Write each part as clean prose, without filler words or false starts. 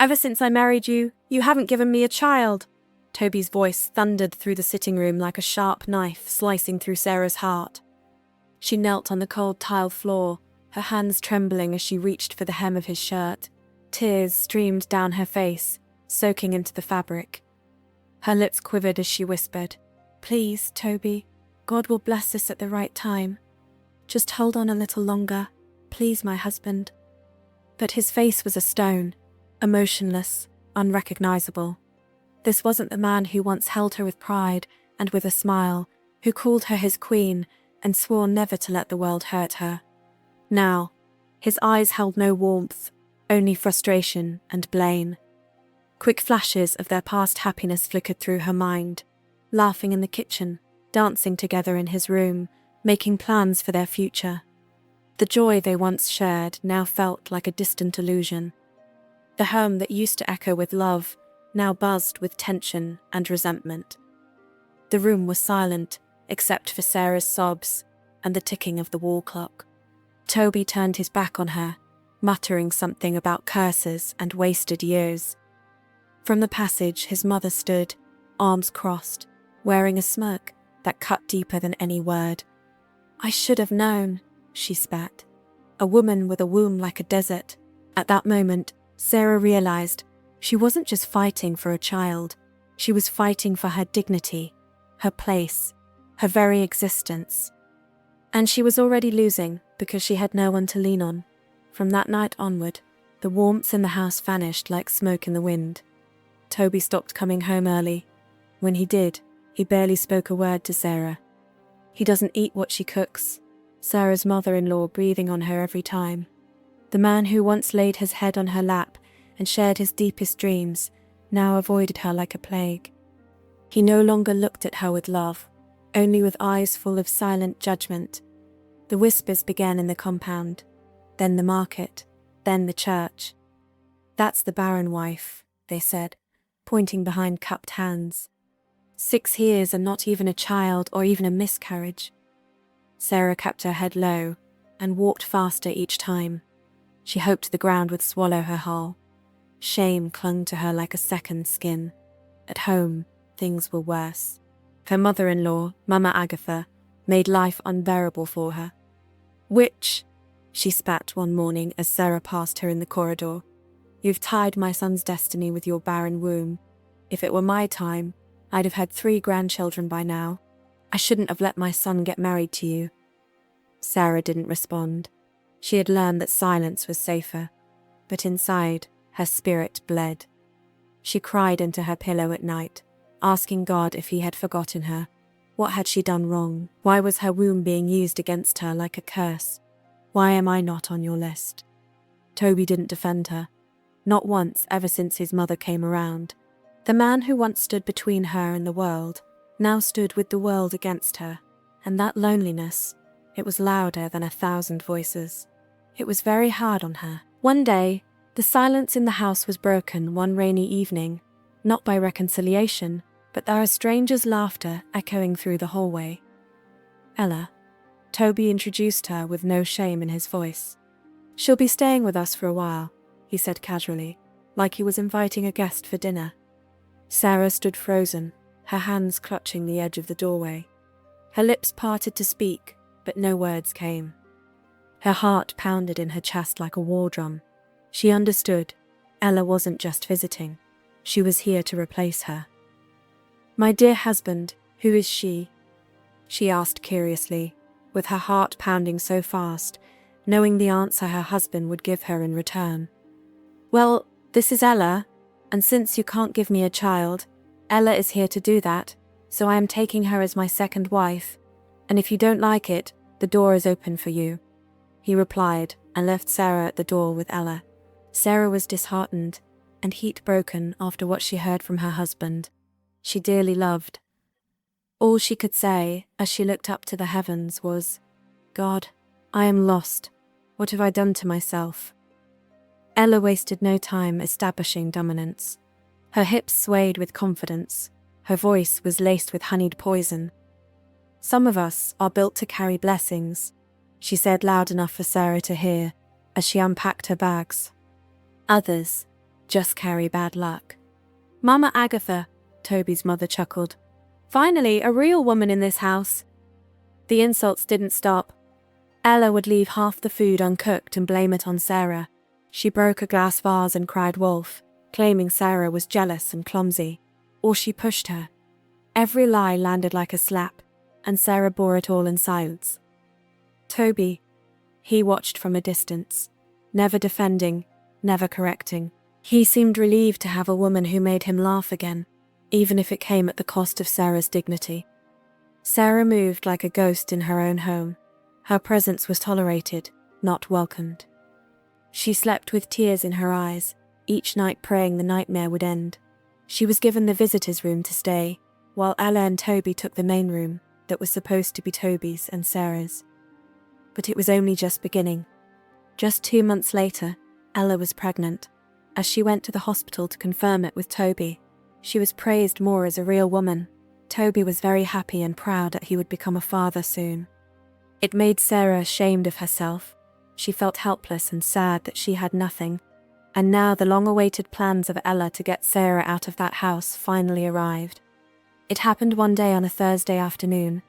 Ever since I married you, you haven't given me a child." Toby's voice thundered through the sitting room like a sharp knife slicing through Sarah's heart. She knelt on the cold tile floor, her hands trembling as she reached for the hem of his shirt. Tears streamed down her face, soaking into the fabric. Her lips quivered as she whispered, "Please, Toby, God will bless us at the right time. Just hold on a little longer, please, my husband." But his face was a stone, emotionless, unrecognizable. This wasn't the man who once held her with pride and with a smile, who called her his queen and swore never to let the world hurt her. Now, his eyes held no warmth, only frustration and blame. Quick flashes of their past happiness flickered through her mind, laughing in the kitchen, dancing together in his room, making plans for their future. The joy they once shared now felt like a distant illusion. The home that used to echo with love now buzzed with tension and resentment. The room was silent, except for Sarah's sobs and the ticking of the wall clock. Toby turned his back on her, muttering something about curses and wasted years. From the passage, his mother stood, arms crossed, wearing a smirk that cut deeper than any word. "I should have known," she spat. A woman with a womb like a desert. At that moment, Sarah realized she wasn't just fighting for a child. She was fighting for her dignity, her place, her very existence. And she was already losing because she had no one to lean on. From that night onward, the warmth in the house vanished like smoke in the wind. Toby stopped coming home early. When he did, he barely spoke a word to Sarah. He doesn't eat what she cooks, Sarah's mother-in-law breathing on her every time. The man who once laid his head on her lap and shared his deepest dreams now avoided her like a plague. He no longer looked at her with love, only with eyes full of silent judgment. The whispers began in the compound, then the market, then the church. "That's the Barren wife," they said, pointing behind cupped hands. 6 years and not even a child or even a miscarriage. Sarah kept her head low and walked faster each time. She hoped the ground would swallow her whole. Shame clung to her like a second skin. At home, things were worse. Her mother-in-law, Mama Agatha, made life unbearable for her. "Witch," she spat one morning as Sarah passed her in the corridor. "You've tied my son's destiny with your barren womb. If it were my time, I'd have had 3 grandchildren by now. I shouldn't have let my son get married to you." Sarah didn't respond. She had learned that silence was safer, but inside, her spirit bled. She cried into her pillow at night, asking God if he had forgotten her. What had she done wrong? Why was her womb being used against her like a curse? Why am I not on your list? Toby didn't defend her. Not once ever since his mother came around. The man who once stood between her and the world now stood with the world against her, and that loneliness, it was louder than 1,000 voices. It was very hard on her. One day, the silence in the house was broken one rainy evening, not by reconciliation, but by a stranger's laughter echoing through the hallway. "Ella." Toby introduced her with no shame in his voice. "She'll be staying with us for a while," he said casually, like he was inviting a guest for dinner. Sarah stood frozen, her hands clutching the edge of the doorway. Her lips parted to speak, but no words came. Her heart pounded in her chest like a war drum. She understood. Ella wasn't just visiting. She was here to replace her. "My dear husband, who is she?" she asked curiously, with her heart pounding so fast, knowing the answer her husband would give her in return. "Well, this is Ella, and since you can't give me a child, Ella is here to do that, so I am taking her as my second wife, and if you don't like it, the door is open for you," he replied and left Sarah at the door with Ella. Sarah was disheartened and heat-broken after what she heard from her husband. She dearly loved. All she could say, as she looked up to the heavens, was, "God, I am lost. What have I done to myself?" Ella wasted no time establishing dominance. Her hips swayed with confidence. Her voice was laced with honeyed poison. "Some of us are built to carry blessings," she said loud enough for Sarah to hear as she unpacked her bags. "Others, Just carry bad luck. Mama Agatha, Toby's mother chuckled. Finally, a real woman in this house. The insults didn't stop. Ella would leave half the food uncooked and blame it on Sarah. She broke a glass vase and cried wolf, claiming Sarah was jealous and clumsy. Or she pushed her. Every lie landed like a slap, and Sarah bore it all in silence. Toby, he watched from a distance, never defending, never correcting. He seemed relieved to have a woman who made him laugh again, even if it came at the cost of Sarah's dignity. Sarah moved like a ghost in her own home. Her presence was tolerated, not welcomed. She slept with tears in her eyes, each night praying the nightmare would end. She was given the visitors' room to stay, while Ella and Toby took the main room that was supposed to be Toby's and Sarah's. But it was only just beginning. Just 2 months later, Ella was pregnant. As she went to the hospital to confirm it with Toby, she was praised more as a real woman. Toby was very happy and proud that he would become a father soon. It made Sarah ashamed of herself. She felt helpless and sad that she had nothing. And now the long-awaited plans of Ella to get Sarah out of that house finally arrived. It happened one day on a Thursday afternoon.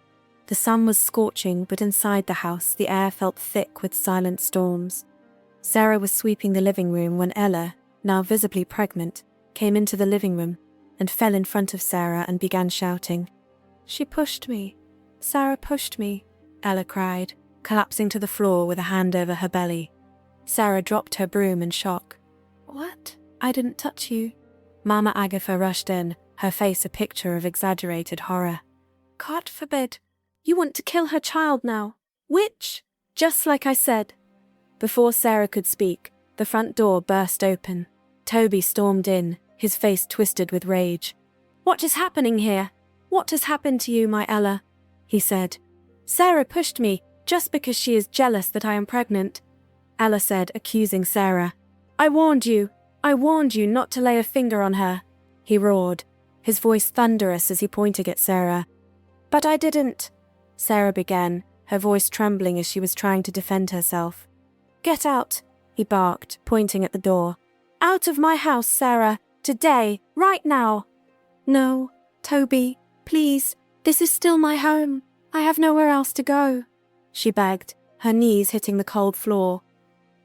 The sun was scorching, but inside the house the air felt thick with silent storms. Sarah was sweeping the living room when Ella, now visibly pregnant, came into the living room and fell in front of Sarah and began shouting. "She pushed me. Sarah pushed me," Ella cried, collapsing to the floor with a hand over her belly. Sarah dropped her broom in shock. "What? I didn't touch you." Mama Agatha rushed in, her face a picture of exaggerated horror. "God forbid. You want to kill her child now. Witch! Just like I said." Before Sarah could speak, the front door burst open. Toby stormed in, his face twisted with rage. "What is happening here? What has happened to you, my Ella?" he said. "Sarah pushed me, just because she is jealous that I am pregnant," Ella said, accusing Sarah. I warned you not to lay a finger on her," he roared, his voice thunderous as he pointed at Sarah. "But I didn't," Sarah began, her voice trembling as she was trying to defend herself. "Get out," he barked, pointing at the door. "Out of my house, Sarah, today, right now." "No, Toby, please, this is still my home. I have nowhere else to go," she begged, her knees hitting the cold floor.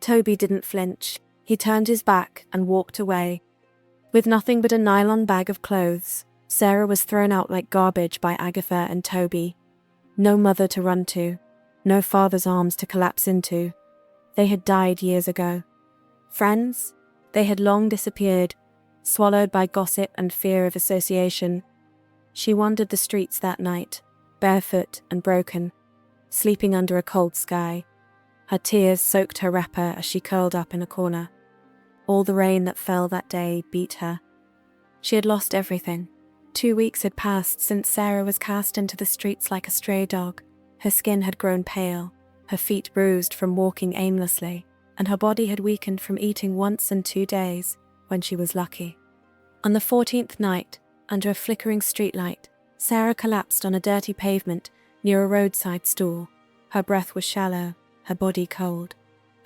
Toby didn't flinch. He turned his back and walked away. With nothing but a nylon bag of clothes, Sarah was thrown out like garbage by Agatha and Toby. No mother to run to, no father's arms to collapse into. They had died years ago. Friends? They had long disappeared, swallowed by gossip and fear of association. She wandered the streets that night, barefoot and broken, sleeping under a cold sky. Her tears soaked her wrapper as she curled up in a corner. All the rain that fell that day beat her. She had lost everything. 2 weeks had passed since Sarah was cast into the streets like a stray dog. Her skin had grown pale, her feet bruised from walking aimlessly, and her body had weakened from eating once in 2 days, when she was lucky. On the 14th night, under a flickering streetlight, Sarah collapsed on a dirty pavement near a roadside stall. Her breath was shallow, her body cold.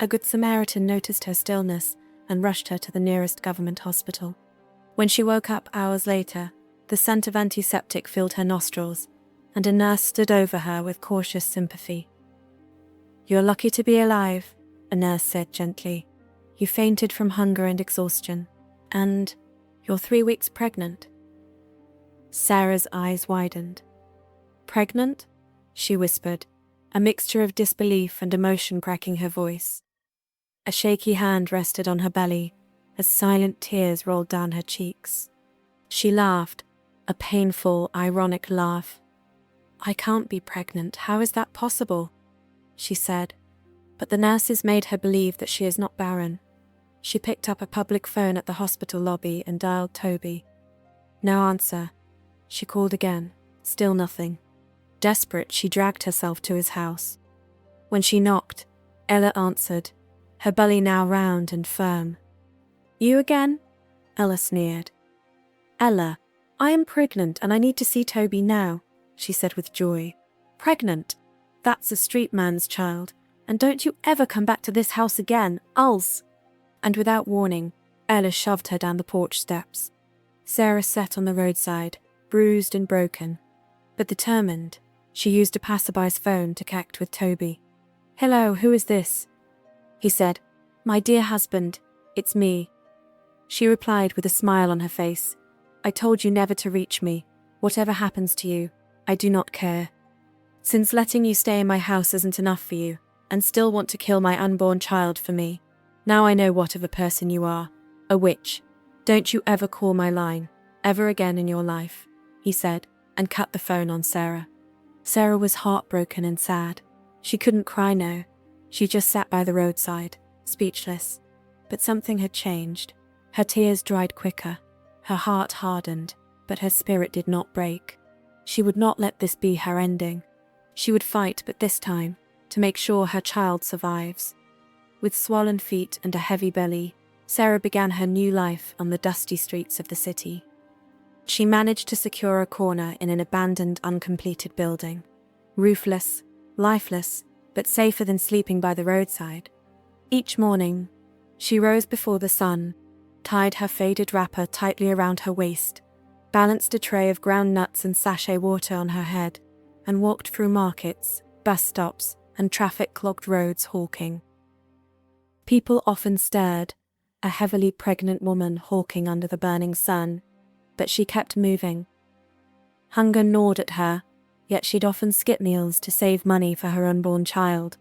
A good Samaritan noticed her stillness and rushed her to the nearest government hospital. When she woke up hours later, the scent of antiseptic filled her nostrils, and a nurse stood over her with cautious sympathy. "You're lucky to be alive," a nurse said gently. "You fainted from hunger and exhaustion, and you're 3 weeks pregnant." Sarah's eyes widened. "Pregnant?" she whispered, a mixture of disbelief and emotion cracking her voice. A shaky hand rested on her belly as silent tears rolled down her cheeks. She laughed, a painful, ironic laugh. "I can't be pregnant. How is that possible?" she said, but the nurses made her believe that she is not barren. She picked up a public phone at the hospital lobby and dialed Toby. No answer. She called again. Still nothing. Desperate, she dragged herself to his house. When she knocked, Ella answered, her belly now round and firm. "You again?" Ella sneered. "Ella, I am pregnant and I need to see Toby now," she said with joy. "Pregnant? That's a street man's child, and don't you ever come back to this house again, ulls!" And without warning, Ella shoved her down the porch steps. Sarah sat on the roadside, bruised and broken. But determined, she used a passerby's phone to connect with Toby. "Hello, who is this?" he said. "My dear husband, it's me." She replied with a smile on her face. "I told you never to reach me. Whatever happens to you, I do not care. Since letting you stay in my house isn't enough for you, and still want to kill my unborn child for me, now I know what of a person you are. A witch. Don't you ever call my line, ever again in your life," he said, and cut the phone on Sarah. Sarah was heartbroken and sad. She couldn't cry now. She just sat by the roadside, speechless. But something had changed. Her tears dried quicker. Her heart hardened, but her spirit did not break. She would not let this be her ending. She would fight, but this time, to make sure her child survives. With swollen feet and a heavy belly, Sarah began her new life on the dusty streets of the city. She managed to secure a corner in an abandoned, uncompleted building. Roofless, lifeless, but safer than sleeping by the roadside. Each morning, she rose before the sun, tied her faded wrapper tightly around her waist, balanced a tray of ground nuts and sachet water on her head, and walked through markets, bus stops, and traffic-clogged roads hawking. People often stared, a heavily pregnant woman hawking under the burning sun, but she kept moving. Hunger gnawed at her, yet she'd often skip meals to save money for her unborn child.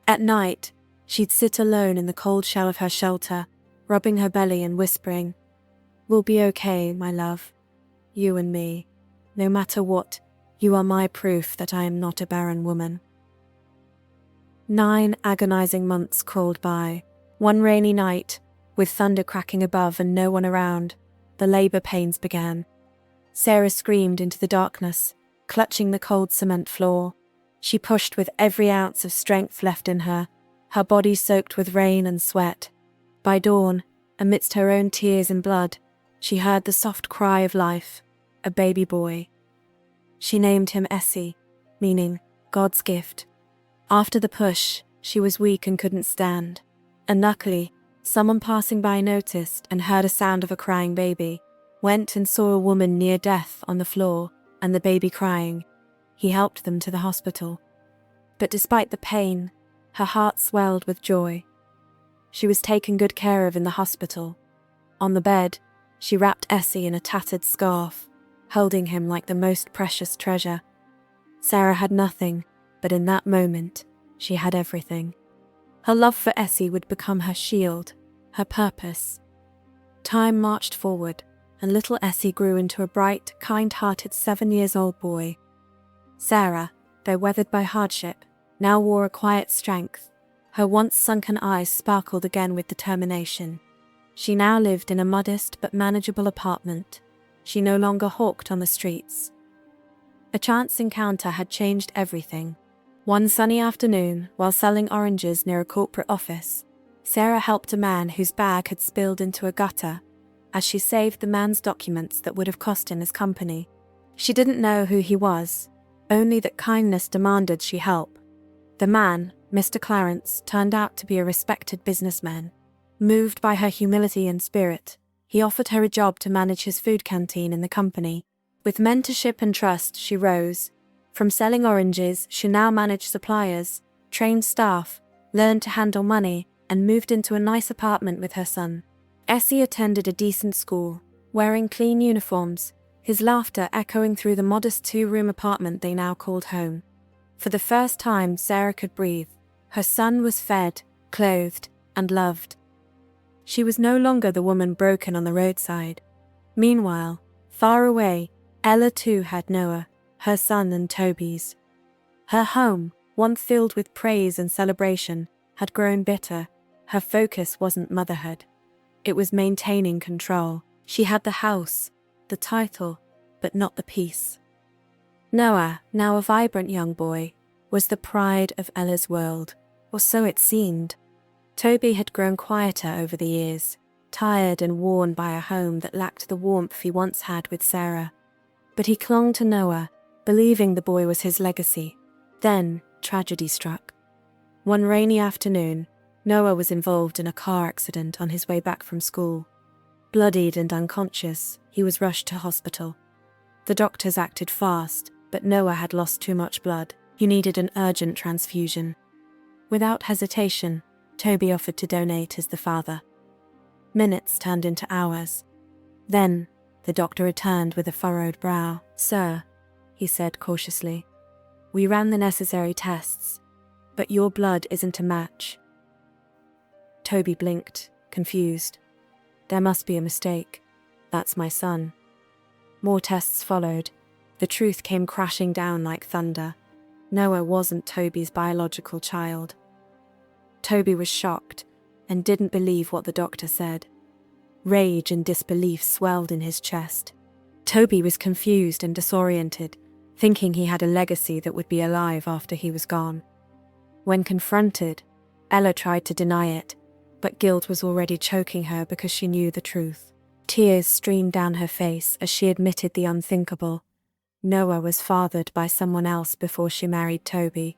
At night, she'd sit alone in the cold shell of her shelter, rubbing her belly and whispering, "We'll be okay, my love. You and me. No matter what, you are my proof that I am not a barren woman." 9 agonizing months crawled by. One rainy night, with thunder cracking above and no one around, the labor pains began. Sarah screamed into the darkness, clutching the cold cement floor. She pushed with every ounce of strength left in her, her body soaked with rain and sweat. By dawn, amidst her own tears and blood, she heard the soft cry of life, a baby boy. She named him Essie, meaning God's gift. After the push, she was weak and couldn't stand, and luckily, someone passing by noticed and heard a sound of a crying baby, went and saw a woman near death on the floor and the baby crying. He helped them to the hospital. But despite the pain, her heart swelled with joy. She was taken good care of in the hospital. On the bed, she wrapped Essie in a tattered scarf, holding him like the most precious treasure. Sarah had nothing, but in that moment, she had everything. Her love for Essie would become her shield, her purpose. Time marched forward, and little Essie grew into a bright, kind-hearted 7-year-old boy. Sarah, though weathered by hardship, now wore a quiet strength. Her once sunken eyes sparkled again with determination. She now lived in a modest but manageable apartment. She no longer hawked on the streets. A chance encounter had changed everything. One sunny afternoon, while selling oranges near a corporate office, Sarah helped a man whose bag had spilled into a gutter as she saved the man's documents that would have cost him his company. She didn't know who he was, only that kindness demanded she help. The man, Mr. Clarence, turned out to be a respected businessman. Moved by her humility and spirit, he offered her a job to manage his food canteen in the company. With mentorship and trust, she rose. From selling oranges, she now managed suppliers, trained staff, learned to handle money, and moved into a nice apartment with her son. Essie attended a decent school, wearing clean uniforms, his laughter echoing through the modest 2-room apartment they now called home. For the first time, Sarah could breathe. Her son was fed, clothed, and loved. She was no longer the woman broken on the roadside. Meanwhile, far away, Ella too had Noah, her son and Toby's. Her home, once filled with praise and celebration, had grown bitter. Her focus wasn't motherhood. It was maintaining control. She had the house, the title, but not the peace. Noah, now a vibrant young boy, was the pride of Ella's world, or so it seemed. Toby had grown quieter over the years, tired and worn by a home that lacked the warmth he once had with Sarah. But he clung to Noah, believing the boy was his legacy. Then, tragedy struck. One rainy afternoon, Noah was involved in a car accident on his way back from school. Bloodied and unconscious, he was rushed to hospital. The doctors acted fast, but Noah had lost too much blood. He needed an urgent transfusion. Without hesitation, Toby offered to donate as the father. Minutes turned into hours. Then, the doctor returned with a furrowed brow. "Sir," he said cautiously, "we ran the necessary tests, but your blood isn't a match." Toby blinked, confused. "There must be a mistake. That's my son." More tests followed. The truth came crashing down like thunder. Noah wasn't Toby's biological child. Toby was shocked and didn't believe what the doctor said. Rage and disbelief swelled in his chest. Toby was confused and disoriented, thinking he had a legacy that would be alive after he was gone. When confronted, Ella tried to deny it, but guilt was already choking her because she knew the truth. Tears streamed down her face as she admitted the unthinkable. Noah was fathered by someone else before she married Toby.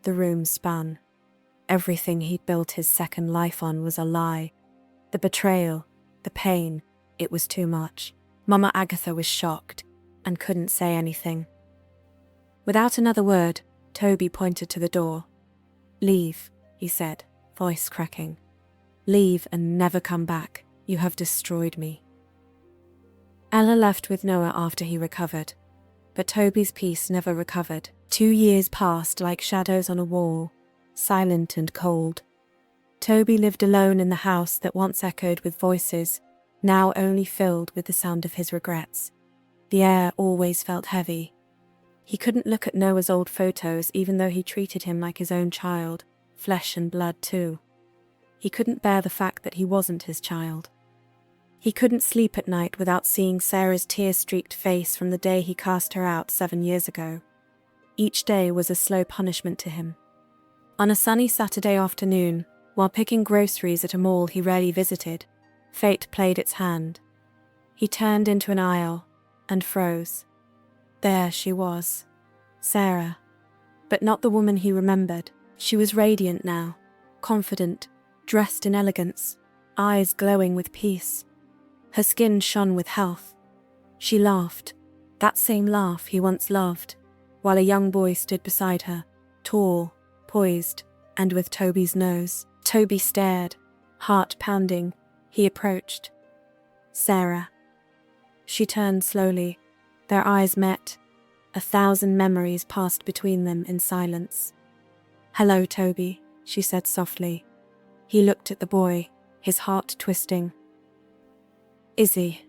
The room spun. Everything he'd built his second life on was a lie. The betrayal, the pain, it was too much. Mama Agatha was shocked and couldn't say anything. Without another word, Toby pointed to the door. "Leave," he said, voice cracking. "Leave and never come back. You have destroyed me." Ella left with Noah after he recovered, but Toby's peace never recovered. 2 years passed like shadows on a wall, silent and cold. Toby lived alone in the house that once echoed with voices, now only filled with the sound of his regrets. The air always felt heavy. He couldn't look at Noah's old photos even though he treated him like his own child, flesh and blood too. He couldn't bear the fact that he wasn't his child. He couldn't sleep at night without seeing Sarah's tear-streaked face from the day he cast her out 7 years ago. Each day was a slow punishment to him. On a sunny Saturday afternoon, while picking groceries at a mall he rarely visited, fate played its hand. He turned into an aisle and froze. There she was, Sarah, but not the woman he remembered. She was radiant now, confident, dressed in elegance, eyes glowing with peace. Her skin shone with health. She laughed, that same laugh he once loved, while a young boy stood beside her, tall, poised, and with Toby's nose. Toby stared, heart pounding. He approached. "Sarah." She turned slowly. Their eyes met. 1,000 memories passed between them in silence. "Hello, Toby," she said softly. He looked at the boy, his heart twisting. "Izzy?"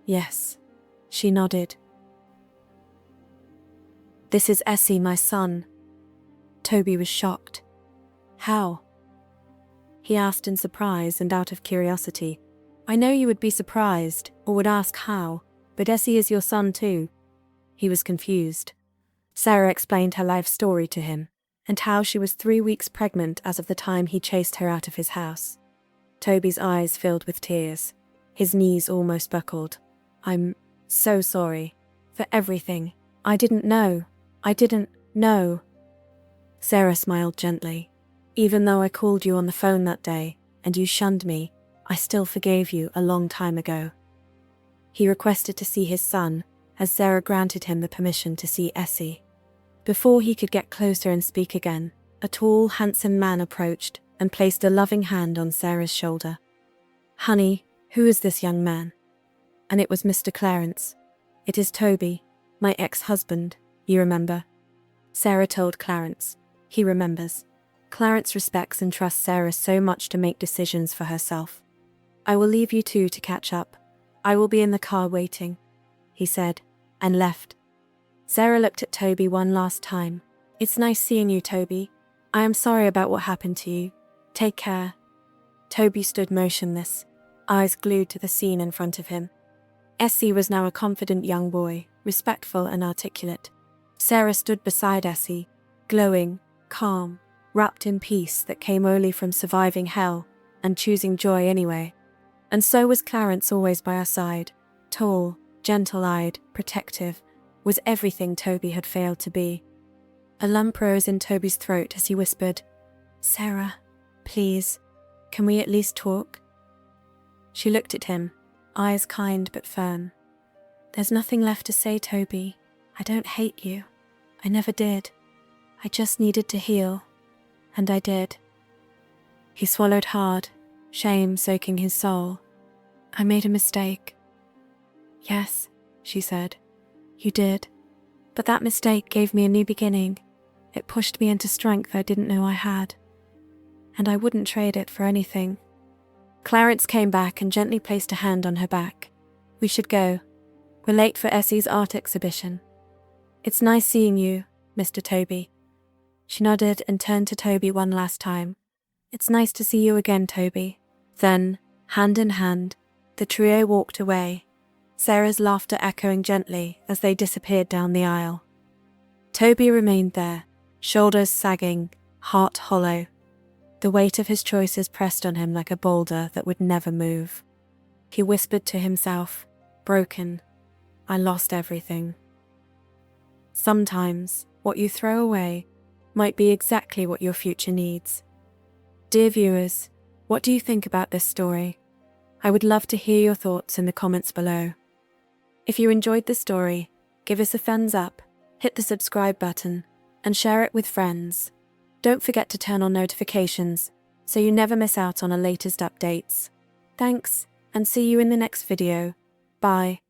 "Yes." She nodded. "This is Essie, my son." Toby was shocked. "How?" He asked in surprise and out of curiosity. "I know you would be surprised, or would ask how, but Essie is your son too." He was confused. Sarah explained her life story to him, and how she was 3 weeks pregnant as of the time he chased her out of his house. Toby's eyes filled with tears. His knees almost buckled. "I'm so sorry. For everything. I didn't know. I didn't know." Sarah smiled gently. "Even though I called you on the phone that day, and you shunned me, I still forgave you a long time ago." He requested to see his son, as Sarah granted him the permission to see Essie. Before he could get closer and speak again, a tall, handsome man approached and placed a loving hand on Sarah's shoulder. "Honey, who is this young man?" And it was Mr. Clarence. "It is Toby, my ex-husband, you remember?" Sarah told Clarence. He remembers. Clarence respects and trusts Sarah so much to make decisions for herself. "I will leave you two to catch up. I will be in the car waiting," he said, and left. Sarah looked at Toby one last time. "It's nice seeing you, Toby. I am sorry about what happened to you. Take care." Toby stood motionless, eyes glued to the scene in front of him. Essie was now a confident young boy, respectful and articulate. Sarah stood beside Essie, glowing, calm, wrapped in peace that came only from surviving hell and choosing joy anyway. And so was Clarence always by her side, tall, gentle-eyed, protective, was everything Toby had failed to be. A lump rose in Toby's throat as he whispered, "Sarah." Please, can we at least talk? She looked at him, eyes kind but firm. There's nothing left to say, Toby. I don't hate you. I never did. I just needed to heal. And I did. He swallowed hard, shame soaking his soul. I made a mistake. Yes, she said. You did. But that mistake gave me a new beginning. It pushed me into strength I didn't know I had. And I wouldn't trade it for anything. Clarence came back and gently placed a hand on her back. We should go. We're late for Essie's art exhibition. It's nice seeing you, Mr. Toby. She nodded and turned to Toby one last time. It's nice to see you again, Toby. Then, hand in hand, the trio walked away, Sarah's laughter echoing gently as they disappeared down the aisle. Toby remained there, shoulders sagging, heart hollow. The weight of his choices pressed on him like a boulder that would never move. He whispered to himself, broken, I lost everything. Sometimes, what you throw away might be exactly what your future needs. Dear viewers, what do you think about this story? I would love to hear your thoughts in the comments below. If you enjoyed the story, give us a thumbs up, hit the subscribe button, and share it with friends. Don't forget to turn on notifications so you never miss out on our latest updates. Thanks, and see you in the next video. Bye.